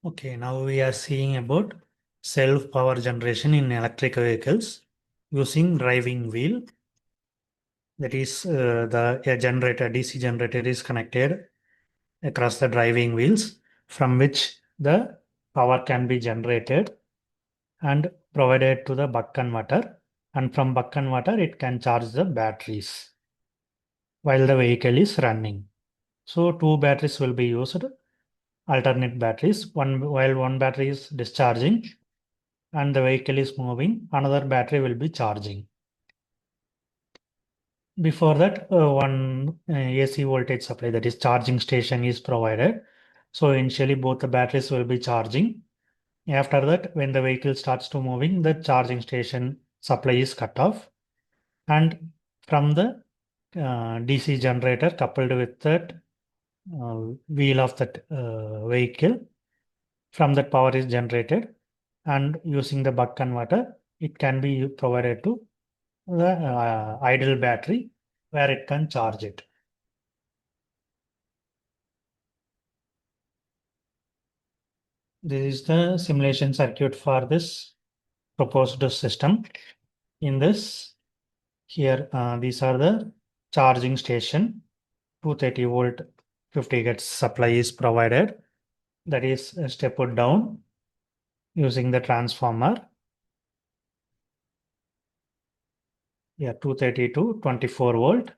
Okay, now we are seeing about self-power generation in electric vehicles using driving wheel. That is, a generator, DC generator is connected across the driving wheels from which the power can be generated and provided to the buck converter. And from buck converter, it can charge the batteries while the vehicle is running. So two batteries will be used, alternate batteries. While one battery is discharging, and the vehicle is moving, another battery will be charging. Before that, one AC voltage supply, that is charging station, is provided. So initially both the batteries will be charging. After that, when the vehicle starts to moving, the charging station supply is cut off. And from the DC generator coupled with that wheel of that vehicle, from that power is generated, and using the buck converter, it can be provided to the idle battery where it can charge it. This is the simulation circuit for this proposed system. In this, here these are the charging station. 230 volt 50 gets supply is provided. That is stepped down using the transformer. Yeah, 230 to 24 volt,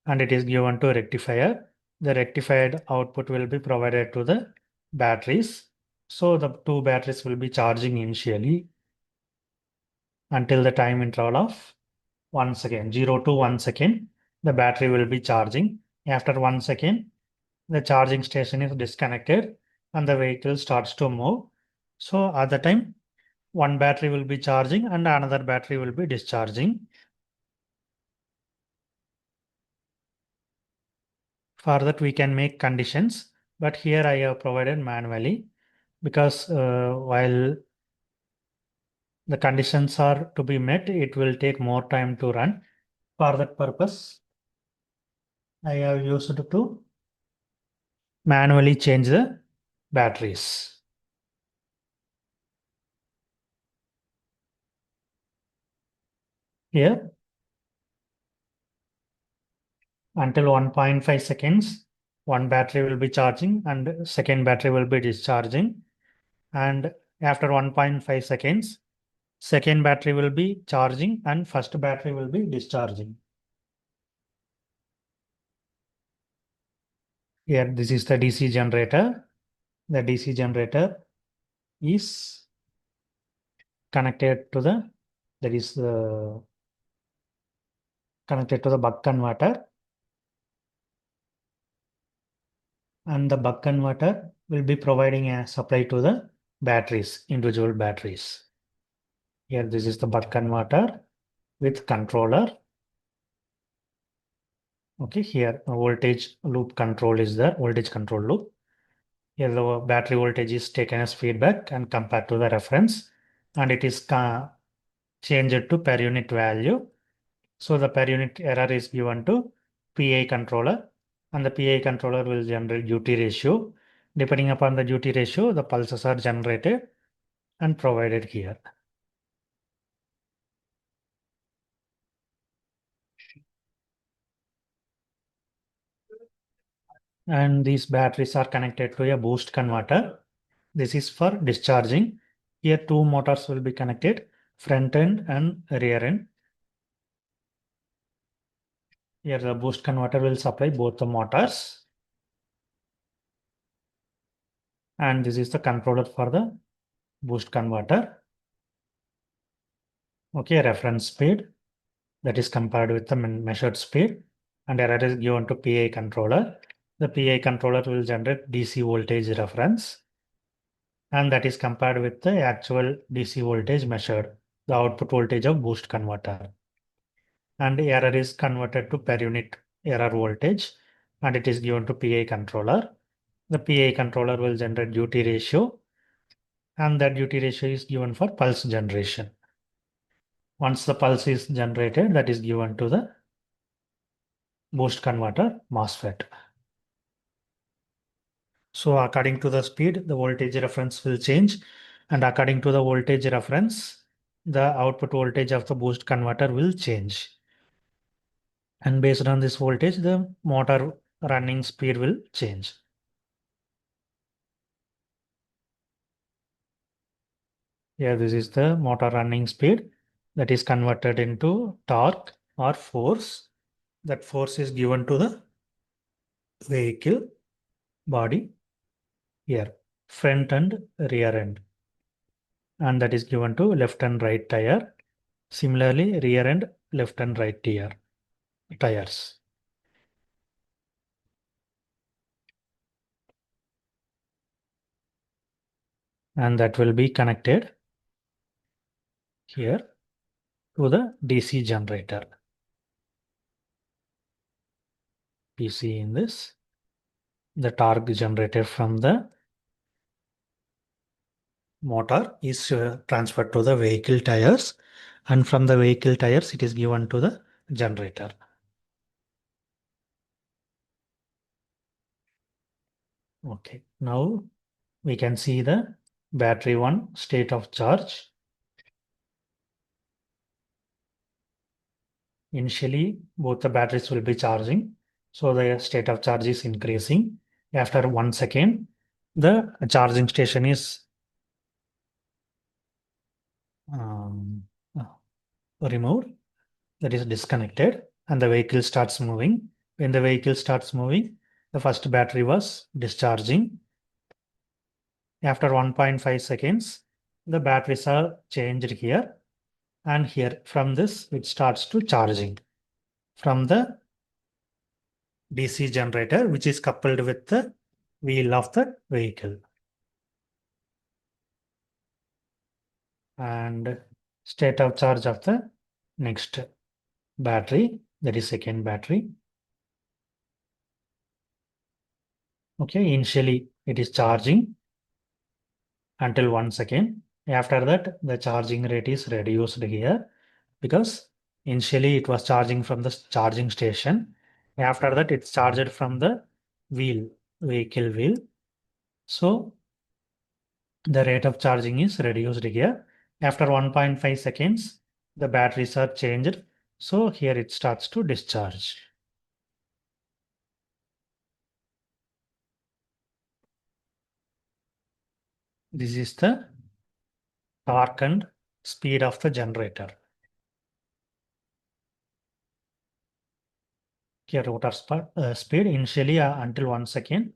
and it is given to rectifier. The rectified output will be provided to the batteries. So the two batteries will be charging initially until the time interval of 1 second, 0 to 1 second. The battery will be charging. After 1 second, the charging station is disconnected and the vehicle starts to move. So at the time, one battery will be charging and another battery will be discharging. For that, we can make conditions, but here I have provided manually because while the conditions are to be met, it will take more time to run. For that purpose, I have used to manually change the batteries. Here, until 1.5 seconds, one battery will be charging and second battery will be discharging. And after 1.5 seconds, second battery will be charging and first battery will be discharging. Here, this is the DC generator. The DC generator is connected to the, that is connected to the buck converter, and the buck converter will be providing a supply to the batteries, individual batteries. Here, this is the buck converter with controller. Okay, here voltage loop control is the voltage control loop. Here the battery voltage is taken as feedback and compared to the reference, and it is changed to per unit value. So the per unit error is given to PI controller, and the PI controller will generate duty ratio. Depending upon the duty ratio, the pulses are generated and provided here. And these batteries are connected to a boost converter. This is for discharging. Here two motors will be connected, front end and rear end. Here the boost converter will supply both the motors. And this is the controller for the boost converter. Okay, reference speed that is compared with the measured speed, and error is given to PI controller. The PI controller will generate DC voltage reference, and that is compared with the actual DC voltage measured, the output voltage of boost converter. And error is converted to per unit error voltage, and it is given to PI controller. The PI controller will generate duty ratio, and that duty ratio is given for pulse generation. Once the pulse is generated, that is given to the boost converter MOSFET. So according to the speed, the voltage reference will change, and according to the voltage reference, the output voltage of the boost converter will change. And based on this voltage, the motor running speed will change. Here, this is the motor running speed that is converted into torque or force. That force is given to the vehicle body here, front and rear end, and that is given to left and right tire. Similarly, rear end, left and right tires. And that will be connected here to the DC generator. You see in this, the torque generated from the motor is transferred to the vehicle tires, and from the vehicle tires it is given to the generator. Okay, now we can see the battery 1 state of charge. Initially, both the batteries will be charging, so the state of charge is increasing. After 1 second, the charging station is um, uh, removed, that is disconnected, and the vehicle starts moving. When the vehicle starts moving, the first battery was discharging. After 1.5 seconds, the batteries are changed here, and here from this it starts to charging from the DC generator, which is coupled with the wheel of the vehicle. And state of charge of the next battery, that is second battery. Okay, initially it is charging until 1 second. After that, the charging rate is reduced here because initially it was charging from the charging station. After that, it's charged from the vehicle wheel. So the rate of charging is reduced here. After 1.5 seconds, the batteries are changed. So here it starts to discharge. This is the torque and speed of the generator. Here rotor speed initially until 1 second,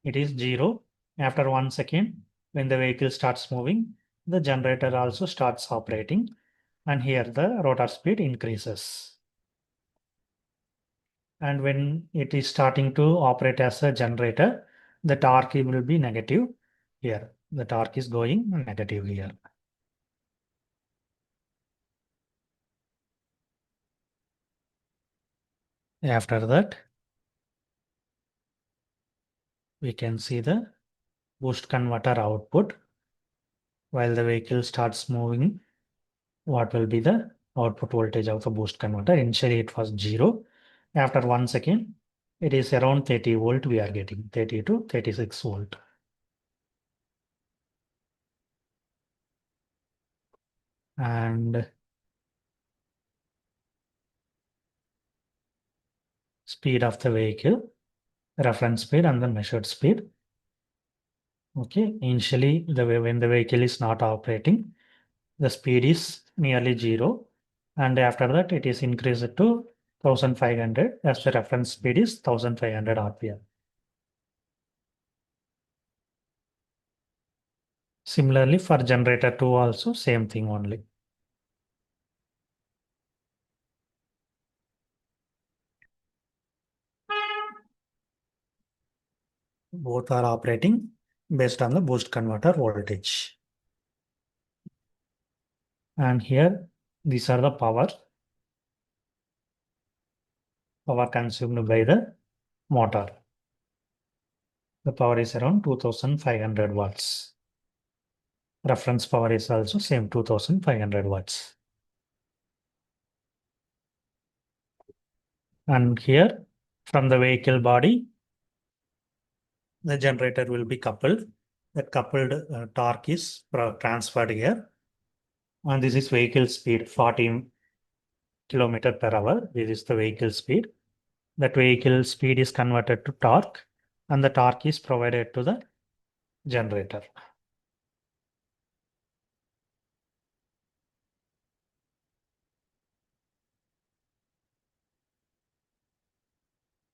it is 0. After 1 second, when the vehicle starts moving, the generator also starts operating, and here the rotor speed increases. And when it is starting to operate as a generator, the torque will be negative here. The torque is going negative here. After that, we can see the boost converter output. While the vehicle starts moving, what will be the output voltage of the boost converter? Initially it was 0. After 1 second, it is around 30 volt we are getting, 30 to 36 volt. And speed of the vehicle, reference speed and the measured speed. Okay, initially when the vehicle is not operating, the speed is nearly 0, and after that it is increased to 1500 as the reference speed is 1500 rpm. Similarly for generator 2 also same thing only. Both are operating based on the boost converter voltage. And here these are the power consumed by the motor. The power is around 2500 watts. Reference power is also same 2500 watts. And here from the vehicle body, the generator will be coupled. That coupled torque is transferred here. And this is vehicle speed 40 kilometer per hour. This is the vehicle speed. That vehicle speed is converted to torque, and the torque is provided to the generator.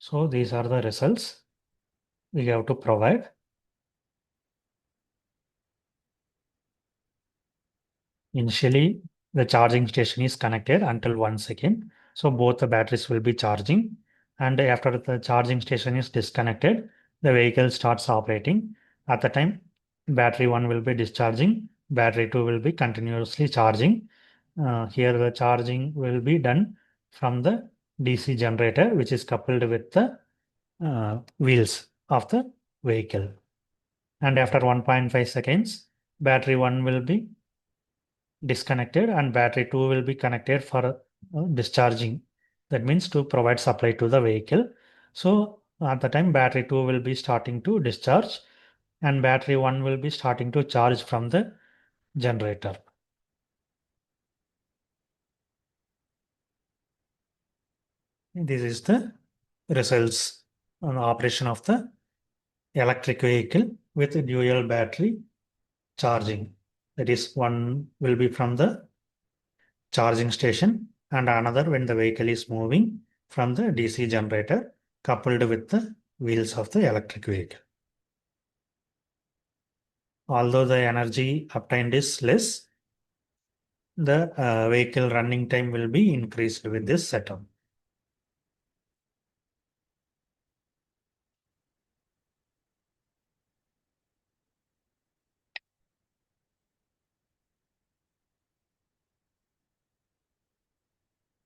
So these are the results we have to provide. Initially, the charging station is connected until 1 second. So both the batteries will be charging. And after the charging station is disconnected, the vehicle starts operating. At the time, battery 1 will be discharging, battery 2 will be continuously charging. Here the charging will be done from the DC generator, which is coupled with the wheels of the vehicle. And after 1.5 seconds, battery 1 will be disconnected and battery 2 will be connected for discharging. That means to provide supply to the vehicle. So at the time battery 2 will be starting to discharge and battery 1 will be starting to charge from the generator. This is the results on operation of the electric vehicle with dual battery charging. That is, one will be from the charging station and another when the vehicle is moving from the DC generator coupled with the wheels of the electric vehicle. Although the energy obtained is less, the vehicle running time will be increased with this setup.